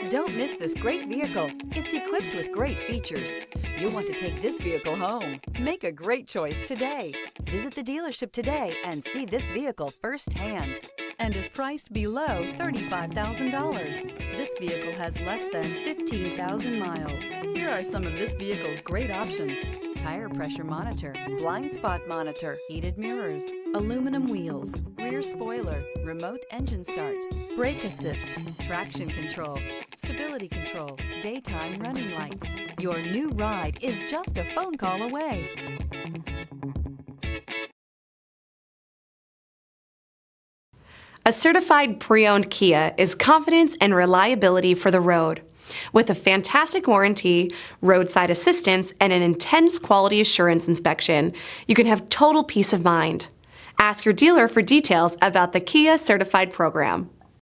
Don't miss this great vehicle. It's equipped with great features. You'll want to take this vehicle home. Make a great choice today. Visit the dealership today and see this vehicle firsthand, and is priced below $35,000. This vehicle has less than 15,000 miles. Here are some of this vehicle's great options: tire pressure monitor, blind spot monitor, heated mirrors, aluminum wheels, rear spoiler, remote engine start, brake assist, traction control, stability control, daytime running lights. Your new ride is just a phone call away. A certified pre-owned Kia is confidence and reliability for the road. With a fantastic warranty, roadside assistance, and an intense quality assurance inspection, you can have total peace of mind. Ask your dealer for details about the Kia Certified program.